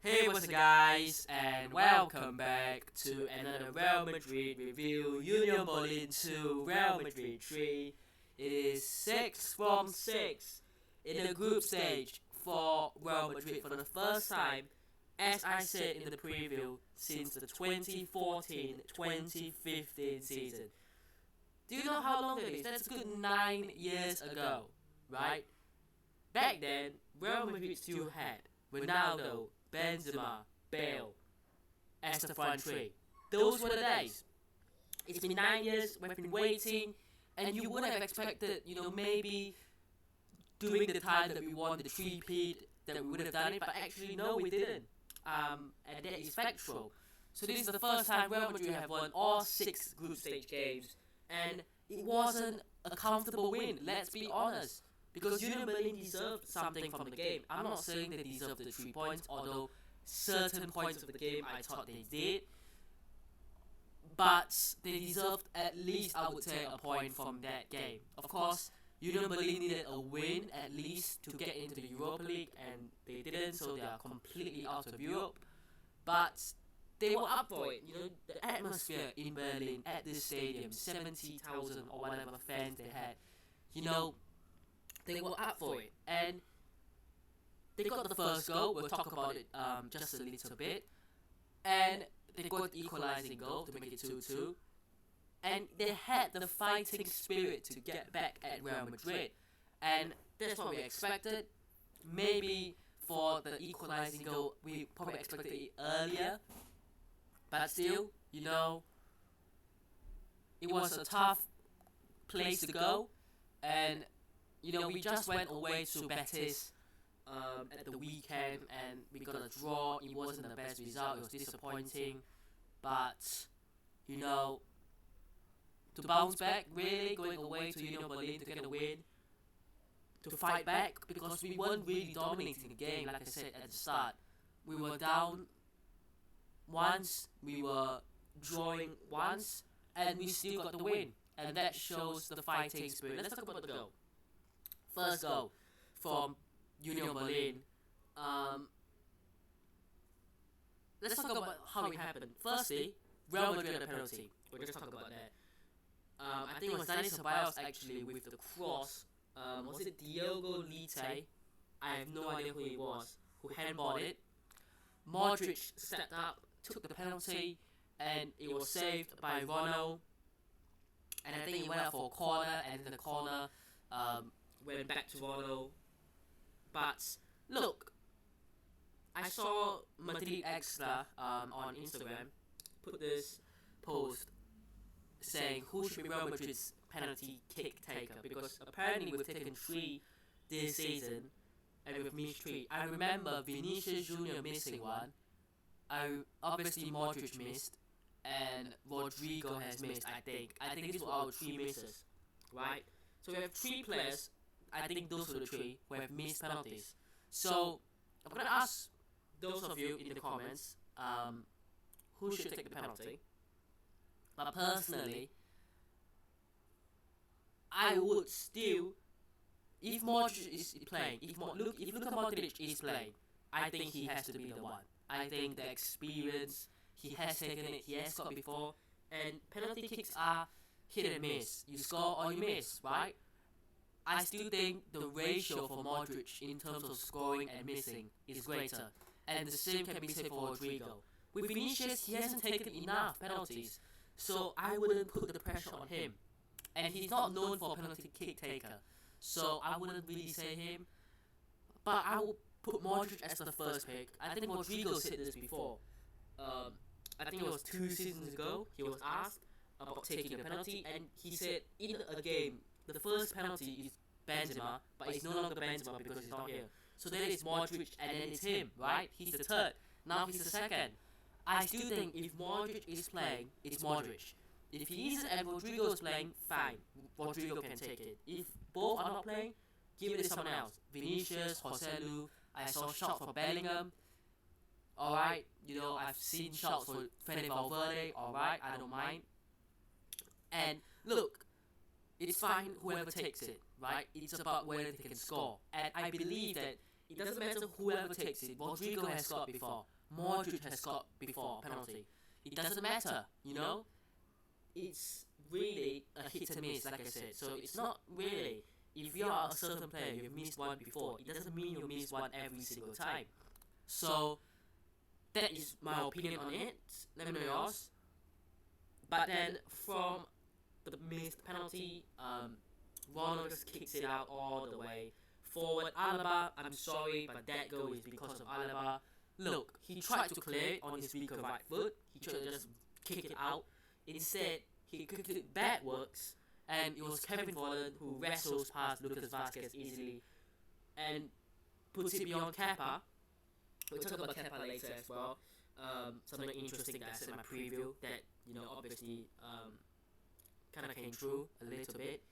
Hey, what's up, guys, and welcome back to another Real Madrid review. Union Berlin 2, Real Madrid 3. It is 6 from 6 in the group stage for Real Madrid for the first time, as I said in the preview, since the 2014-2015 season. Do you know how long that is? That's a good 9 years ago, right? Back then, Real Madrid still had Ronaldo, Benzema, Bale as the front three. Those were the days. It's been 9 years, we've been waiting, and you would have expected, maybe during the time that we won the three-peat, that we would have done it, but actually, no, we didn't. And that is factual. So this is the first time Real Madrid have won all 6 group stage games, and it wasn't a comfortable win, let's be honest. Because Union Berlin deserved something from the game. I'm not saying they deserved the 3 points, although certain points of the game I thought they did. But they deserved at least, I would say, a point from that game. Of course, Union Berlin needed a win at least to get into the Europa League, and they didn't, so they are completely out of Europe. But they were up for it. The atmosphere in Berlin at this stadium, 70,000 or whatever fans they had, they were up for it, and they got the first goal. We'll talk about it just a little bit, and they got the equalizing goal to make it 2-2, and they had the fighting spirit to get back at Real Madrid, and that's what we expected. Maybe for the equalizing goal, we probably expected it earlier, but still, it was a tough place to go, and we just went away to Betis at the weekend, and we got a draw. It wasn't the best result. It was disappointing. But, to bounce back, really going away to Union Berlin to get a win, to fight back, because we weren't really dominating the game, like I said at the start. We were down once, we were drawing once, and we still got the win. And that shows the fighting spirit. Let's talk about the goal. First goal from Union Berlin. Let's talk about how it happened. Firstly, Real Madrid had a penalty. We'll just talk about that. I think it was Dani Ceballos actually with the cross. Was it Diogo Leite? I have no idea who he was, who handballed it. Modric stepped up, took the penalty, and it was saved by Ronaldo. And I think he went out for a corner, and in the corner, went back to Ronaldo. But look, I saw Madrid Extra on Instagram put this post saying who should be Real Madrid's penalty kick taker, because apparently we've taken 3 this season and we've missed 3. I remember Vinicius Jr. missing one. Obviously Modric missed, and Rodrigo has missed. I think these were our 3 misses, right? So we have 3 players. I think those are the 3 who have missed penalties. So I'm gonna ask those of you in the comments who should take the penalty. But personally, I would still, if Modric is playing, if Luka Modric is playing, I think he has to be the one. I think the experience, he has taken it, he has scored before, and penalty kicks are hit and miss. You score or you miss, right? I still think the ratio for Modric in terms of scoring and missing is greater, and the same can be said for Rodrigo. With Vinicius, he hasn't taken enough penalties, so I wouldn't put the pressure on him. And he's not known for a penalty kick taker, so I wouldn't really say him. But I would put Modric as the first pick. I think Rodrigo said this before. I think it was 2 seasons ago. He was asked about taking a penalty, and he said in a game, the first penalty is Benzema, but it's no longer Benzema because he's not here. So then it's Modric, and then it's him, right? He's the third. Now he's the second. I still think if Modric is playing, it's Modric. If he isn't and Rodrigo is playing, fine. Rodrigo can take it. If both are not playing, give it to someone else. Vinicius, Joselu. I saw shots for Bellingham. Alright, I've seen shots for Fede Valverde. Alright, I don't mind. And look, it's fine whoever takes it, right? It's about whether they can score. And I believe that It doesn't matter whoever takes it. Rodrigo has got before. Modric has got before penalty. It doesn't matter, you know. It's really a hit and miss, like I said. So it's not really. If you are a certain player, you've missed one before. It doesn't mean you miss one every single time. So that is my opinion on it. Let me know yours. But then from the missed penalty, Ronald just kicks it out all the way forward. Alaba, I'm sorry, but that goal is because of Alaba. Look, he tried to clear it on his weaker right foot. He tried to just kick it out. Instead, he kicked it backwards, and it was Kevin Volland who wrestles past Lucas Vazquez easily and puts it beyond Kepa. We'll talk about Kepa later as well. Something interesting that I said in my preview that, you know, obviously kind of came true a little bit.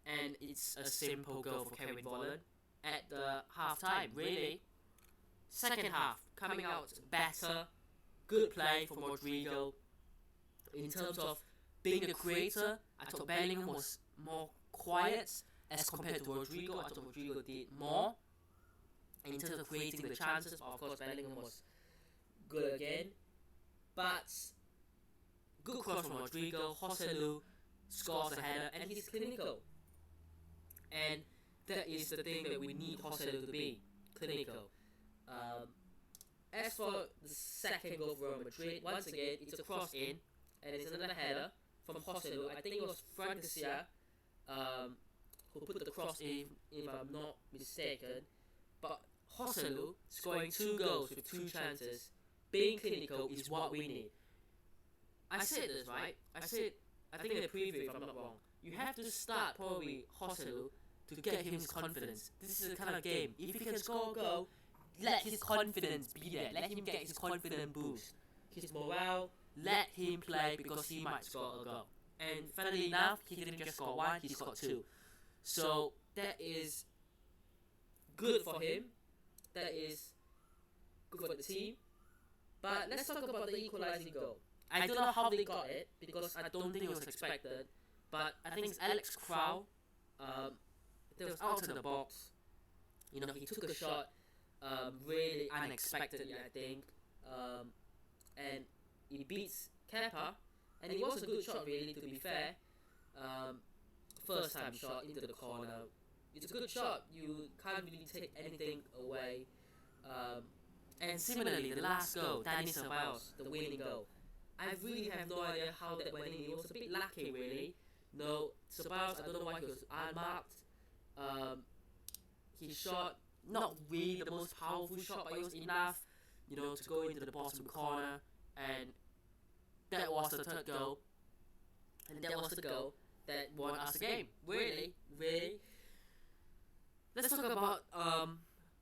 And it's a simple goal for Kevin Volland at the half time, really. Second half, coming out better. Good play from Rodrigo. In terms of being a creator, I thought Bellingham was more quiet as compared to Rodrigo. I thought Rodrigo did more in terms of creating the chances. Of course, Bellingham was good again. But good cross from Rodrigo. Joselu scores a header, and he's clinical. And that is the thing that we need Joselu to be, clinical. As for the second goal for Real Madrid, once again, it's a cross in, and it's another header from Joselu. I think it was Francasia who put the cross in, if I'm not mistaken. But Joselu scoring 2 goals with 2 chances, being clinical is what we need. I said this, right? I think in the preview, if I'm not wrong, you have to start probably Joselu to get him his confidence. This is the kind of game. If he can score a goal, let his confidence be there. Let him get his confidence boost. His morale, let him play because he might score a goal. And funnily enough, he didn't just score 1, he scored 2. So that is good for him. That is good for the team. But let's talk about the equalizing goal. I don't know how they got it because I don't think it was expected. But I think it's Alex Crow. That was out of the box. You know, he took a shot really unexpectedly, I think. And he beats Kepa. And it was a good shot, really, to be fair. First time shot into the corner. It's a good shot. You can't really take anything away. And similarly, the last goal, Dani Ceballos, the winning goal. I really have no idea how that went in. It was a bit lucky, really. No, Ceballos, I don't know why he was unmarked. He shot not really the most powerful shot, but it was enough, you know, to go into the bottom corner. And that was the third goal. And that was the goal that won us the game. Really, really. Let's talk about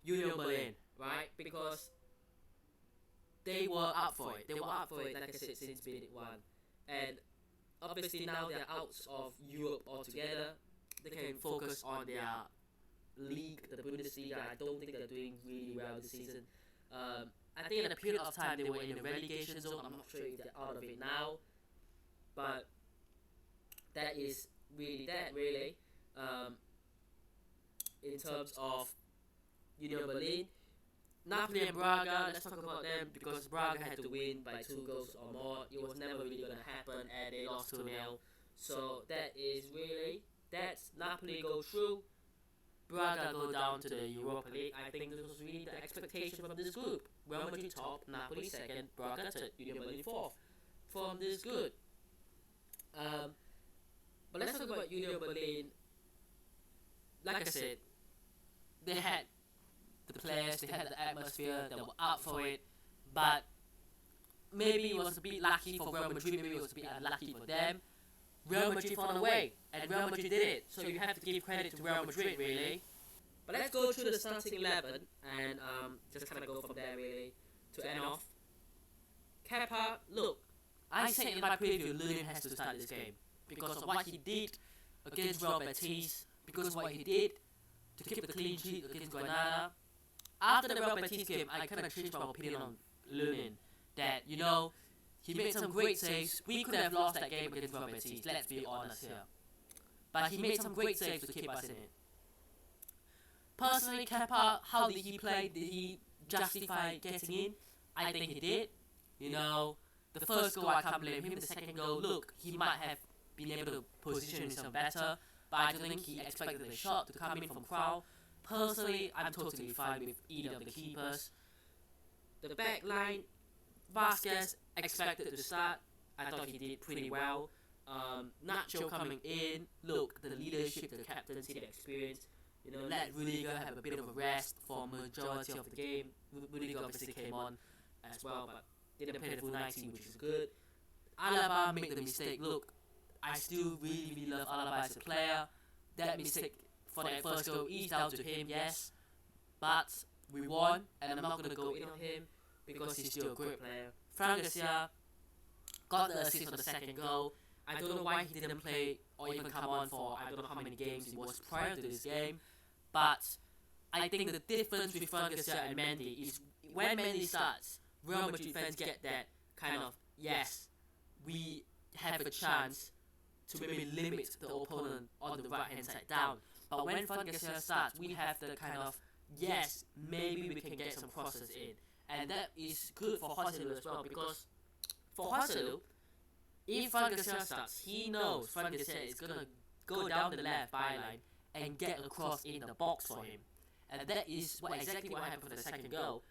Union Berlin, right? Because they were up for it. They were up for it, like I said, since minute 1. And obviously now they're out of Europe altogether. They can focus on their league, the Bundesliga. I don't think they're doing really well this season. I think in a period of time they were in the relegation zone. I'm not sure if they're out of it now. But that is really that, really. In terms of Union Berlin. Napoli and Braga, let's talk about them because Braga had to win by 2 goals or more. It was never really going to happen and they lost 2-0. So that is really, that's Napoli go through, Braga go down to the Europa League. I think this was really the expectation from this group. Real Madrid top, Napoli second, Braga third, Union Berlin fourth from this group. But let's talk about Union Berlin. Like I said, they had the players, they had the atmosphere, they were up for it, but maybe it was a bit lucky for Real Madrid, maybe it was a bit unlucky for them. Real Madrid found a way, and Real Madrid did it, so you have to give credit to Real Madrid, really. But let's go through the starting 11, and just kind of go from there, really, to end off. Kepa, look, I said in my preview, Lunin has to start this game, because of what he did against Real Betis, because of what he did to keep the clean sheet against Granada. After the Real Betis game, I kind of changed my opinion on Lunin. That, you know, he made some great saves. We could have lost that game against Real Betis, let's be honest here. But he made some great saves to keep us in it. Personally, Kepa, how did he play? Did he justify getting in? I think he did. You know, the first goal I can't blame him. The second goal, look, he might have been able to position himself better, but I don't think he expected the shot to come in from Krau. Personally, I'm totally fine with either of the keepers. The back line, Vasquez expected to start. I thought he did pretty well. Nacho coming in, look, the leadership, the captaincy, the experience. You know, let Rudiger have a bit of a rest for majority of the game. Rudiger obviously came on as well, but didn't play the full 90, which is good. Alaba made the mistake. Look, I still really love Alaba as a player. That mistake for that first goal is down to him, yes. But we won, and I'm not going to go in on him because he's still a great player. Fran Garcia got the assist for the second goal. I don't know why he didn't play or even come on for I don't know how many games it was prior to this game. But I think the difference with Fran Garcia and Mendy is when Mendy starts, Real Madrid fans get that kind of, yes, we have a chance to maybe limit the opponent on the right hand side down. But when Fran Garcia starts, we have the kind of, yes, maybe we can get some crosses in. And that is good for Joselu as well, because for Joselu, if Fran Garcia starts, he knows Fran Garcia is going to go down the left byline and get a cross in the box for him. And that is exactly what happened for the second goal.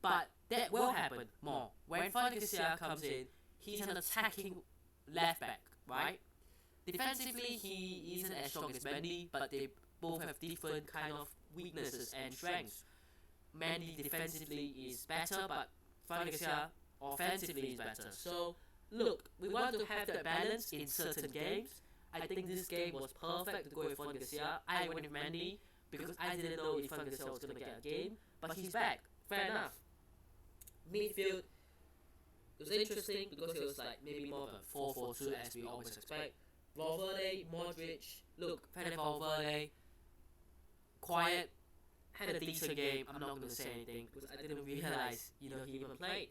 But that will happen more. When Fran Garcia comes in, he's an attacking left back, right? Defensively, he isn't as strong as Mendy, but they both have different kind of weaknesses and strengths. Mendy defensively is better, but Fran Garcia offensively is better. So, look, we want to have that balance in certain games. I think this game was perfect to go with Fran Garcia. I went with Mendy because I didn't know if Fran Garcia was going to get a game, but he's back. Fair enough. Midfield, it was interesting because it was like maybe more of a 4-4-2 as we always expect. Valverde, Modric, look, Fede Valverde, quiet, had a decent game. I'm not going to say anything because I didn't realize, he even played.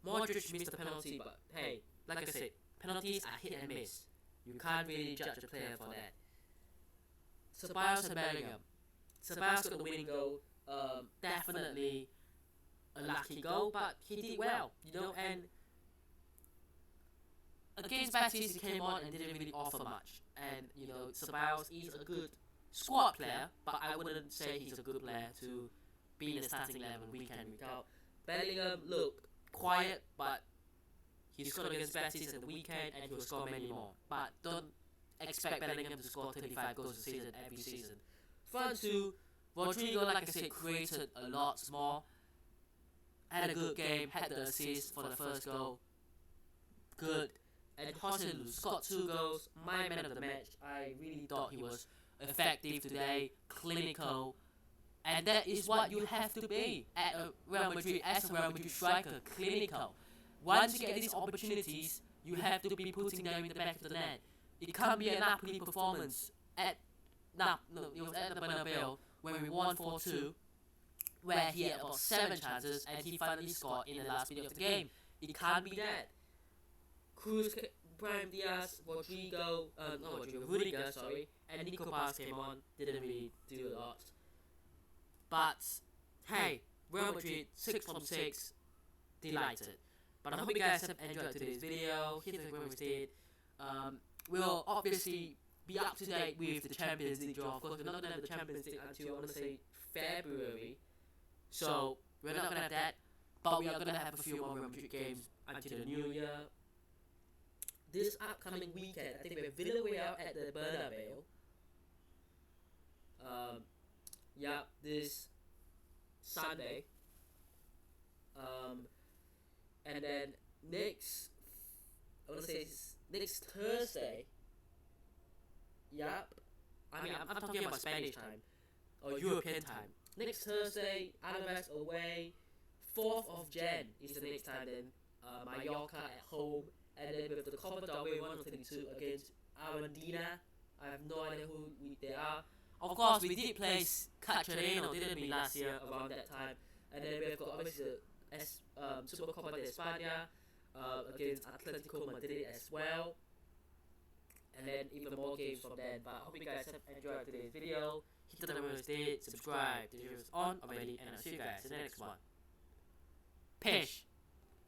Modric missed the penalty, but hey, like I said, penalties are hit and miss. You can't really judge a player for that. Ceballos and Bellingham. Ceballos got the winning goal. Definitely a lucky goal, but he did well, and against Betis he came on and didn't really offer much. And, Ceballos is a good squad player, but I wouldn't say he's a good player to be in the starting 11 week in, week out. Bellingham, look, quiet, but he scored against Betis at the weekend and he'll score many more. But don't expect Bellingham to score 35 goals a season every season. Front two, Rodrigo, like I said, created a lot more. Had a good game, had the assist for the first goal. Good. And Joselu scored 2 goals, my man of the match. I really thought he was effective today, clinical. And that is what you have to be at Real Madrid, as a Real Madrid striker, clinical. Once you get these opportunities, you have to be putting them in the back of the net. It can't be a Napoli performance it was at the Bernabeu when we won 4-2, where he had about 7 chances and he finally scored in the last minute of the game. It can't be that. Cruz, Brahim Diaz, Rudiger, and Nico Paz came on, didn't really do a lot. But, hey, Real Madrid, 6 from 6, delighted. But I hope you guys have enjoyed today's video, hit the like we did. We'll obviously be up to date with the Champions League draw. Of course, we're not going to have the Champions League until, I want to say, February. So, we're not going to have that, but we are going to have a few more Real Madrid games until the new year. This upcoming weekend, I think we have Villarreal at the Bernabeu. This Sunday. And then next Thursday. I'm talking about Spanish time or European time. Next Thursday, Alaves away. 4th of Jan is the next time. Then Mallorca at home. And then with the Copa del Rey 132 against Argentina. I have no idea who they are. Of course, we did play Cachereno, didn't we, last year around that time. And then we've got obviously the Supercopa de España against Atletico Madrid as well. And then even more games from then. But I hope you guys have enjoyed today's video. hit the like, subscribe. The video is on already, and I'll see you guys in the next one. Peace.